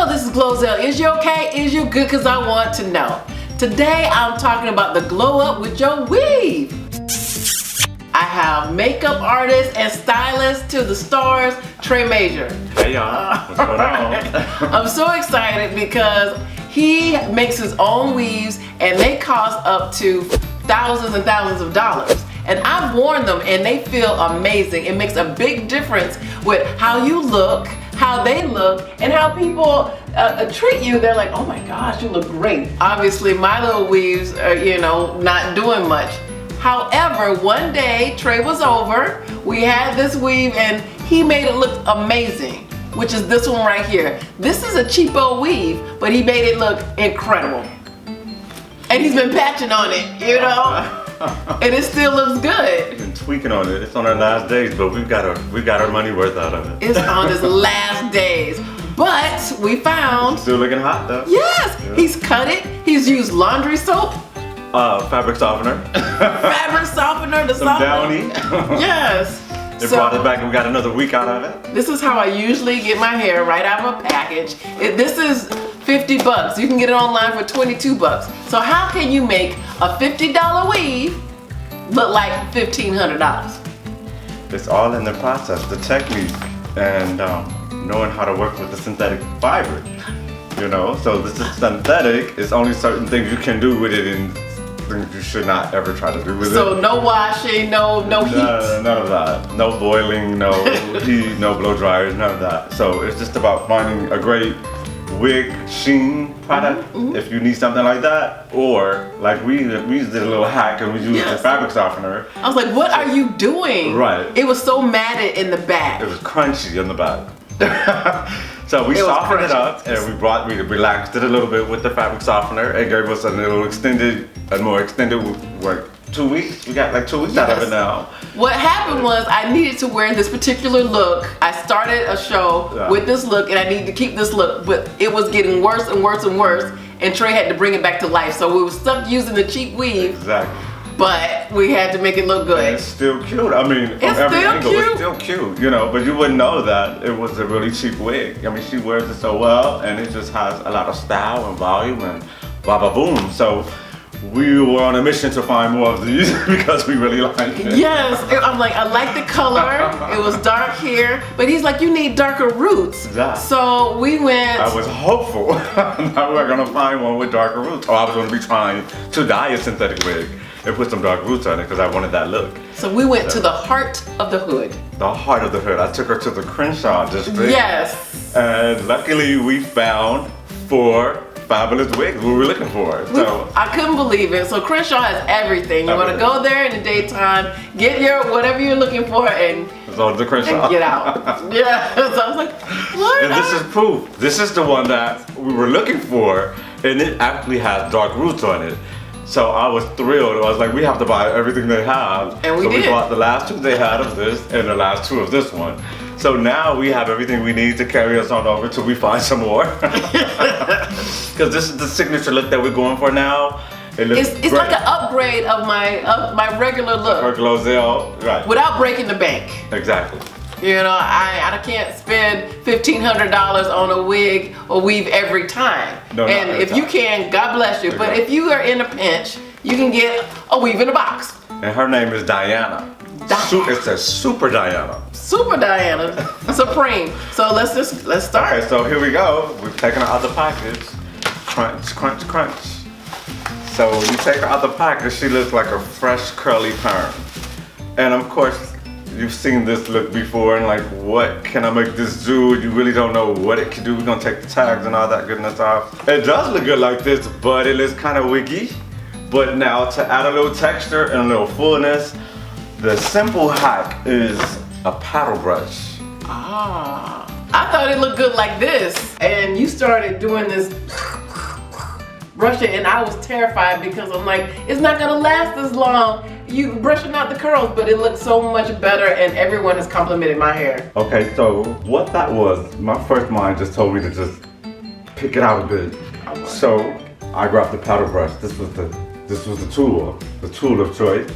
Hello, this is GloZell. Is you okay? Is you good? Cause I want to know. Today I'm talking about the glow up with your weave. I have makeup artist and stylist to the stars, Tre Major. Hey y'all, what's going on? I'm so excited because he makes his own weaves and they cost up to thousands and thousands of dollars. And I've worn them and they feel amazing. It makes a big difference with how you look, how they look, and how people treat you. They're like, oh my gosh, you look great. Obviously my little weaves are, not doing much. However, one day Tre was over, we had this weave and he made it look amazing, which is this one right here. This is a cheapo weave, but he made it look incredible. And he's been patching on it, and it still looks good. We've been tweaking on it. It's on our last days, but we got our money worth out of it. It's on his last days. But we found... Still looking hot though. Yes, yeah. He's cut it. He's used laundry soap. Fabric softener. Fabric softener to Some Downy. Yes. They brought it back and we got another week out of it. This is how I usually get my hair, right out of a package. This is 50 bucks. You can get it online for 22 bucks. So how can you make a $50 weave look like $1,500? It's all in the process, the technique, and knowing how to work with the synthetic fiber. So this is synthetic. It's only certain things you can do with it and things you should not ever try to do with it. So no washing, no heat? None of that. No boiling, no heat, no blow dryers, none of that. So it's just about finding a great wig sheen product if you need something like that, or like we did a little hack and we used the fabric softener. I was like, what are you doing? Right. It was so matted in the back. It was crunchy in the back. So we softened it up and we relaxed it a little bit with the fabric softener. It gave us a more extended, 2 weeks. We got like 2 weeks out of it now. What happened was I needed to wear this particular look. I started a show with this look and I needed to keep this look, but it was getting worse and worse and worse, and Tre had to bring it back to life. So we were stuck using the cheap weave. Exactly. But we had to make it look good. And it's still cute. I mean, from every angle, it's still cute, but you wouldn't know that it was a really cheap wig. I mean, she wears it so well, and it just has a lot of style and volume and boom. So we were on a mission to find more of these because we really like it. Yes, I'm like, I like the color. It was dark here, but he's like, you need darker roots. Exactly. So we went. I was hopeful that we were gonna find one with darker roots, or I was gonna be trying to dye a synthetic wig and put some dark roots on it because I wanted that look. So we went to the heart of the hood. The heart of the hood. I took her to the Crenshaw district. Yes. And luckily we found 4 fabulous wigs we were looking for. So I couldn't believe it. So Crenshaw has everything. You want to go there in the daytime, get your whatever you're looking for, and the Crenshaw. And get out. Yeah. So I was like, what? And this is proof. This is the one that we were looking for, and it actually has dark roots on it. So I was thrilled. I was like, we have to buy everything they have. And we did. So we bought the last 2 they had of this and the last 2 of this one. So now we have everything we need to carry us on over till we find some more. Because this is the signature look that we're going for now. It's like an upgrade of my regular look. Her GloZell, right. Without breaking the bank. Exactly. I can't spend $1,500 on a wig or weave every time. No, and if you can, God bless you. But if you are in a pinch, you can get a weave in a box. And her name is Diana. It says Super Diana. Super Diana. Supreme. So let's start. Okay, so here we go. We've taken her out the package. Crunch, crunch, crunch. So when you take her out the package, she looks like a fresh curly perm. And of course, you've seen this look before and like, what can I make this do? You really don't know what it can do. We're gonna take the tags and all that goodness off. It does look good like this, but it is kind of wiggy. But now to add a little texture and a little fullness, the simple hack is a paddle brush. Ah, I thought it looked good like this. And you started doing this brushing and I was terrified because I'm like, it's not gonna last as long. You brushing out the curls, but it looks so much better and everyone has complimented my hair. Okay, so what that was, my first mind just told me to just pick it out a bit. So I grabbed the paddle brush. This was the tool of choice.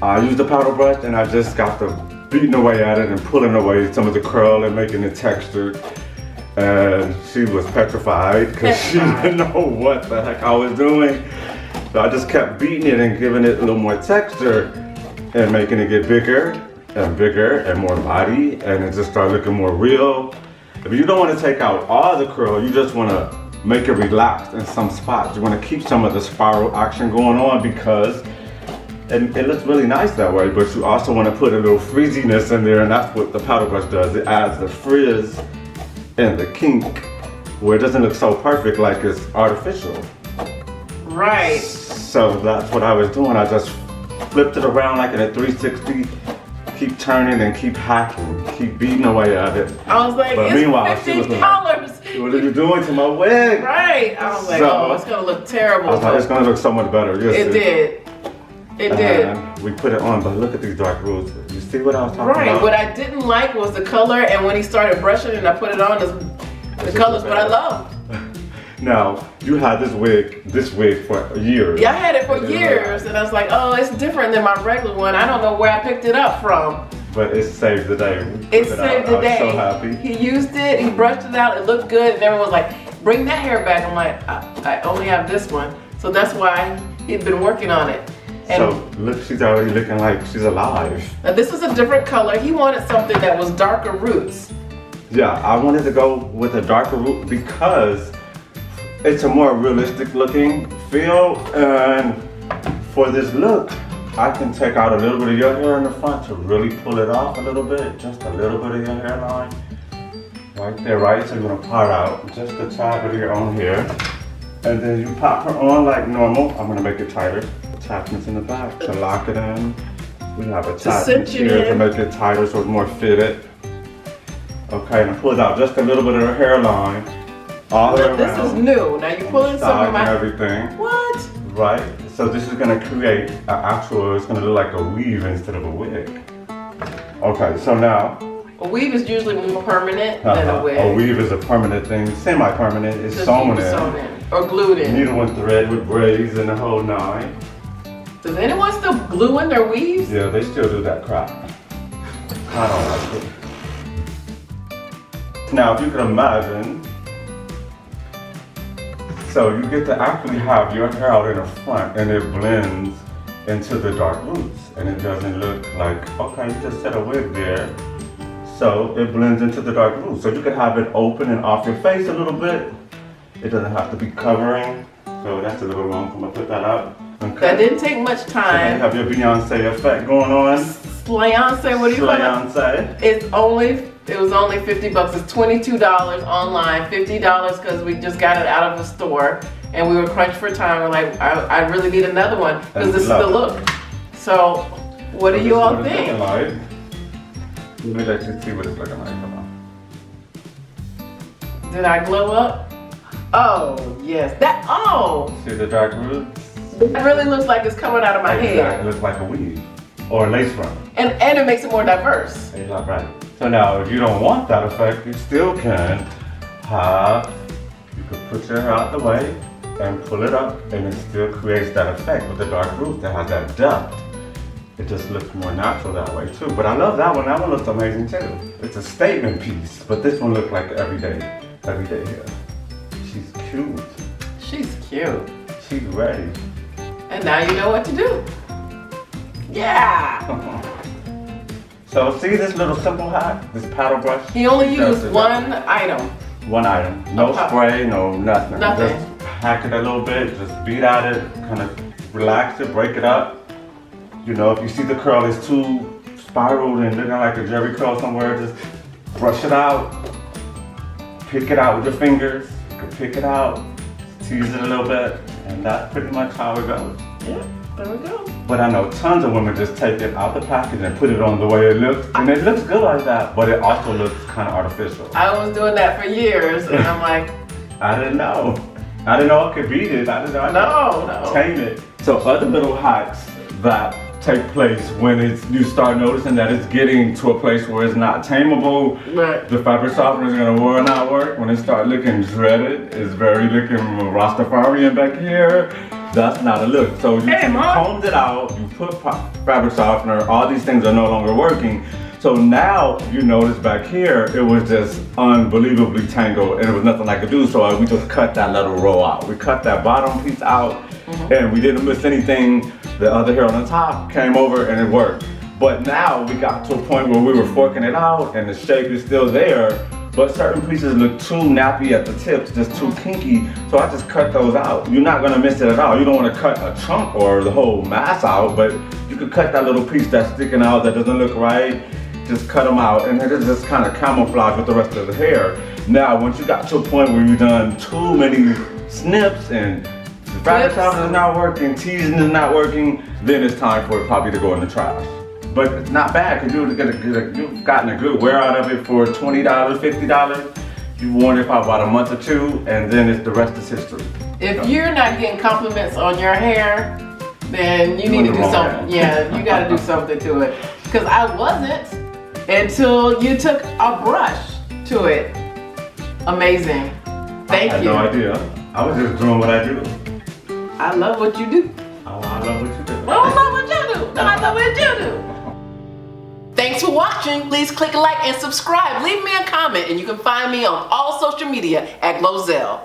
I used the paddle brush and I just got the beating away at it and pulling away some of the curl and making it textured. and she was petrified because she didn't know what the heck I was doing. So I just kept beating it and giving it a little more texture and making it get bigger and more body, and it just started looking more real. If you don't want to take out all the curl, you just want to make it relaxed in some spots. You want to keep some of the spiral action going on because it looks really nice that way, but you also want to put a little frizziness in there, and that's what the powder brush does. It adds the frizz and the kink where it doesn't look so perfect like it's artificial. Right. So that's what I was doing. I just flipped it around like in a 360, keep turning and keep hacking, keep beating away at it. I was like, but it's meanwhile, $50. she was like, what are you doing to my wig? Right. I was like, oh, it's gonna look terrible. I was like, it's gonna look so much better. Yes, it did. It did. We put it on, but look at these dark roots. You see what I was talking about? Right. What I didn't like was the color, and when he started brushing and I put it on, the color's what I loved. Now, you had this wig for years. Yeah, I had it for years, and I was like, oh, it's different than my regular one. I don't know where I picked it up from. But it saved the day. It saved the day. I was so happy. He used it, he brushed it out, it looked good, and everyone was like, bring that hair back. I'm like, I only have this one. So that's why he'd been working on it. And so look, she's already looking like she's alive. Now this is a different color. He wanted something that was darker roots. Yeah, I wanted to go with a darker root because it's a more realistic looking feel, and for this look, I can take out a little bit of your hair in the front to really pull it off a little bit, just a little bit of your hairline. Right there, right? So you're gonna part out just a tad bit of your own hair. And then you pop her on like normal. I'm gonna make it tighter. Attachments in the back to lock it in. We have attachments here to make it tighter so it's more fitted. Okay, and I pulled out just a little bit of her hairline. All the way around. This is new. Now you're pulling some of my... everything. What? Right. So this is gonna create an actual, it's gonna look like a weave instead of a wig. Okay, so now. A weave is usually more permanent than a wig. A weave is a permanent thing, semi-permanent. It's sewn in. Or glued in. Needle and thread with braids and the whole nine. Does anyone still glue in their weaves? Yeah, they still do that crap. I don't like it. Now, if you can imagine, so you get to actually have your hair out in the front and it blends into the dark roots. And it doesn't look like, okay, you just set a wig there. So it blends into the dark roots. So you can have it open and off your face a little bit. It doesn't have to be covering. So that's a little wrong. I'm gonna put that up. Okay. That didn't take much time. So you have your Beyonce effect going on. Slayonce, what do you call it? It was only $50. It's $22 online, $50 because we just got it out of the store and we were crunched for time. We're like, I really need another one because this is the look. So what do you all think? Let me let you see what it's looking like. Come on. Did I glow up? Oh, yes. See the dark roots? It really looks like it's coming out of my hair. It looks like a weave or a lace front. And it makes it more diverse. Exactly right. So now, if you don't want that effect, you still can have, you can put your hair out the way and pull it up, and it still creates that effect with the dark roots that has that depth. It just looks more natural that way too. But I love that one. That one looks amazing too. It's a statement piece, but this one looks like everyday hair. She's cute. She's cute. She's ready. And now you know what to do. Yeah. So see this little simple hack, this paddle brush? He only used one item. One item. No spray, no nothing. Nothing. Just hack it a little bit, just beat at it, kind of relax it, break it up. You know, if you see the curl is too spiraled and looking like a jerry curl somewhere, just brush it out. Pick it out with your fingers. You can pick it out, tease it a little bit, and that's pretty much how it goes. Yeah, there we go. But I know tons of women just take it out the package and put it on the way it looks. And it looks good like that, but it also looks kind of artificial. I was doing that for years, and I'm like, I didn't know. I didn't know I could beat it. I didn't know I could tame it. So other little hacks that take place when you start noticing that it's getting to a place where it's not tameable. Right. The fabric softener is gonna not work. When it start looking dreaded, it's very looking Rastafarian back here. That's not a look. So you combed it out, you put fabric softener, all these things are no longer working. So now, you notice back here, it was just unbelievably tangled and there was nothing I could do, so we just cut that little row out. We cut that bottom piece out and we didn't miss anything. The other hair on the top came over and it worked. But now we got to a point where we were forking it out and the shape is still there, but certain pieces look too nappy at the tips, just too kinky, so I just cut those out. You're not gonna miss it at all. You don't wanna cut a chunk or the whole mass out, but you could cut that little piece that's sticking out that doesn't look right, just cut them out, and it is just kind of camouflage with the rest of the hair. Now, once you got to a point where you've done too many snips and the fabric softener is not working, teasing is not working, then it's time for it probably to go in the trash. But it's not bad because you've gotten a good wear out of it for $20, $50. You've worn it for about a month or two, and then the rest is history. If you're not getting compliments on your hair, then you need to do something. Yeah, you got to do something to it. Because I wasn't until you took a brush to it. Amazing. Thank you. I had no idea. I was just doing what I do. I love what you do. Oh, I love what you do. I love what you do. No, I love what you do. Thanks for watching. Please click like and subscribe. Leave me a comment and you can find me on all social media at GloZell.